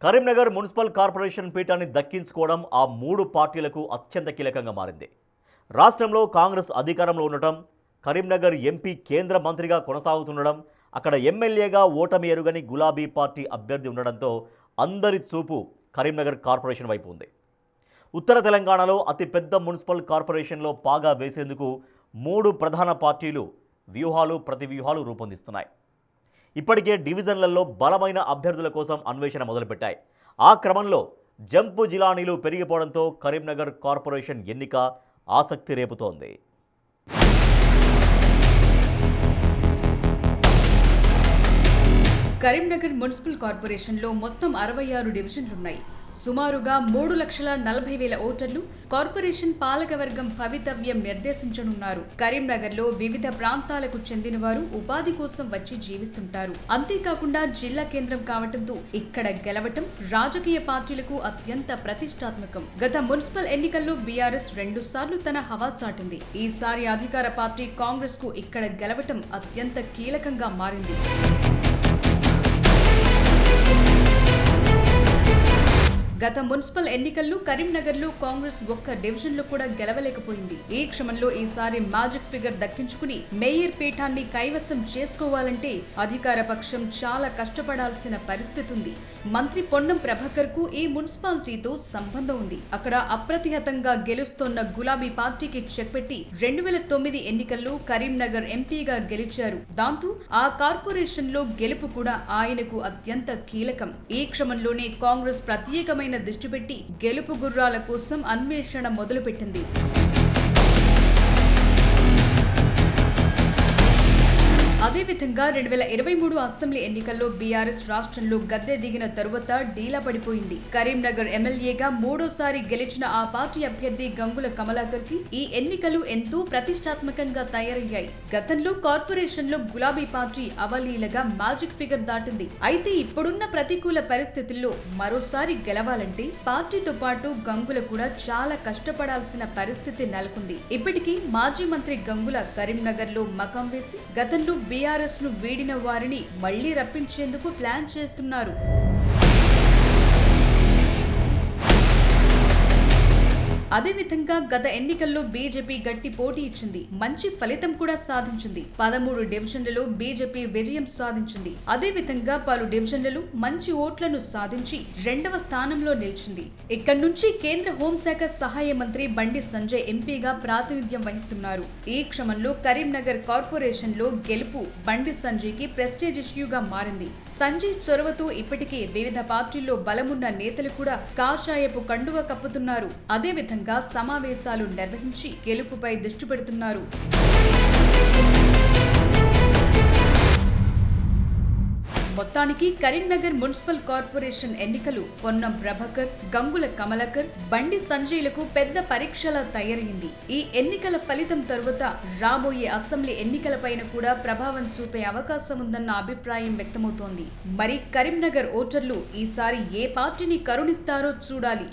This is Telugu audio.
కరీంనగర్ మున్సిపల్ కార్పొరేషన్ పీఠాన్ని దక్కించుకోవడం ఆ మూడు పార్టీలకు అత్యంత కీలకంగా మారింది. రాష్ట్రంలో కాంగ్రెస్ అధికారంలో ఉండటం, కరీంనగర్ ఎంపీ కేంద్ర మంత్రిగా కొనసాగుతుండడం, అక్కడ ఎమ్మెల్యేగా ఓటమి ఎరుగని గులాబీ పార్టీ అభ్యర్థి ఉండడంతో అందరి చూపు కరీంనగర్ కార్పొరేషన్ వైపు ఉంది. ఉత్తర తెలంగాణలో అతిపెద్ద మున్సిపల్ కార్పొరేషన్లో పాగా వేసేందుకు మూడు ప్రధాన పార్టీలు వ్యూహాలు ప్రతివ్యూహాలు రూపొందిస్తున్నాయి. ఇప్పటికే డివిజన్లలో బలమైన అభ్యర్థుల కోసం అన్వేషణ మొదలుపెట్టాయి. ఆ క్రమంలో జంపు జిలానీలు పెరిగిపోవడంతో కరీంనగర్ కార్పొరేషన్ ఎన్నిక ఆసక్తి రేపుతోంది. కరీంనగర్ మున్సిపల్ కార్పొరేషన్లో మొత్తం 66 డివిజన్లున్నాయి. సుమారుగా 3,40,000 ఓటర్లు కార్పొరేషన్ పాలకవర్గం భవితవ్యం నిర్దేశించనున్నారు. కరీంనగర్లో వివిధ ప్రాంతాలకు చెందిన వారు ఉపాధి కోసం వచ్చి జీవిస్తుంటారు. అంతేకాకుండా జిల్లా కేంద్రం కావడంతో ఇక్కడ గెలవటం రాజకీయ పార్టీలకు అత్యంత ప్రతిష్టాత్మకం. గత మున్సిపల్ ఎన్నికల్లో బీఆర్ఎస్ 2 సార్లు తన హవా చాటింది. ఈసారి అధికార పార్టీ కాంగ్రెస్ కు ఇక్కడ గెలవటం అత్యంత కీలకంగా మారింది. గత మున్సిపల్ ఎన్నికల్లో కరీంనగర్లో కాంగ్రెస్ ఒక్క డివిజన్లో కూడా గెలవలేకపోయింది. ఈ క్రమంలో ఈసారి మ్యాజిక్ ఫిగర్ దక్కించుకుని మేయర్ పీఠాన్ని కైవసం చేసుకోవాలంటే అధికార పక్షం చాలా కష్టపడాల్సిన పరిస్థితి ఉంది. మంత్రి పొన్నం ప్రభాకర్ కు ఈ మున్సిపాలిటీతో సంబంధం ఉంది. అక్కడ అప్రతిహతంగా గెలుస్తోన్న గులాబీ పార్టీకి చెక్ పెట్టి 2009 ఎన్నికల్లో కరీంనగర్ ఎంపీగా గెలిచారు. దాంతో ఆ కార్పొరేషన్ లో గెలుపు కూడా ఆయనకు అత్యంత కీలకం. ఈ క్రమంలోనే కాంగ్రెస్ ప్రత్యేకమైన దృష్టి పెట్టి గెలుపు గుర్రాల కోసం అన్వేషణ మొదలుపెట్టింది. అదేవిధంగా 2023 అసెంబ్లీ ఎన్నికల్లో బీఆర్ఎస్ రాష్ట్రంలో గద్దె దిగిన తరువాత డీలా పడిపోయింది. కరీంనగర్ ఎమ్మెల్యేగా మూడోసారి గెలిచిన ఆ పార్టీ అభ్యర్థి గంగుల కమలాకర్ కి ఈ ఎన్నికలు ఎంతో ప్రతిష్టాత్మకంగా తయారయ్యాయి. గతంలో కార్పొరేషన్ లో గులాబీ పార్టీ అవలీలగా మ్యాజిక్ ఫిగర్ దాటింది. అయితే ఇప్పుడున్న ప్రతికూల పరిస్థితుల్లో మరోసారి గెలవాలంటే పార్టీతో పాటు గంగుల కూడా చాలా కష్టపడాల్సిన పరిస్థితి నెలకొంది. ఇప్పటికీ మాజీ మంత్రి గంగుల కరీంనగర్ లో మకాం వేసి గతంలో బీఆర్ఎస్ ను వీడిన వారిని మళ్లీ రప్పించేందుకు ప్లాన్ చేస్తున్నారు. అదేవిధంగా గత ఎన్నికల్లో బీజేపీ గట్టి పోటీ ఇచ్చింది. మంచి ఫలితం కూడా సాధించింది. 13 డివిజన్లలో బీజేపీ విజయం సాధించింది. అదేవిధంగా పలు డివిజన్లలో మంచి ఓట్లను సాధించి 2వ స్థానంలో నిలిచింది. ఇక్కడి నుంచి కేంద్ర హోంశాఖ సహాయ మంత్రి బండి సంజయ్ ఎంపీగా ప్రాతినిధ్యం వహిస్తున్నారు. ఈ క్రమంలో కరీంనగర్ కార్పొరేషన్ లో గెలుపు బండి సంజయ్ కి ప్రెస్టేజ్ ఇష్యూగా మారింది. సంజయ్ చొరవతో ఇప్పటికే వివిధ పార్టీల్లో బలమున్న నేతలు కూడా కాషాయపు కండువ కప్పుతున్నారు. అదేవిధంగా సమావేశాలు నిర్వహించి గెలుపుపై దృష్టి పెడుతున్నారు. మొత్తానికి కరీంనగర్ మున్సిపల్ కార్పొరేషన్ ఎన్నికలు పొన్నం ప్రభాకర్, గంగుల కమలాకర్, బండి సంజయ్లకు పెద్ద పరీక్షలా తయారైంది. ఈ ఎన్నికల ఫలితం తరువాత రాబోయే అసెంబ్లీ ఎన్నికలపైన కూడా ప్రభావం చూపే అవకాశం ఉందన్న అభిప్రాయం వ్యక్తమవుతోంది. మరి కరీంనగర్ ఓటర్లు ఈసారి ఏ పార్టీని కరుణిస్తారో చూడాలి.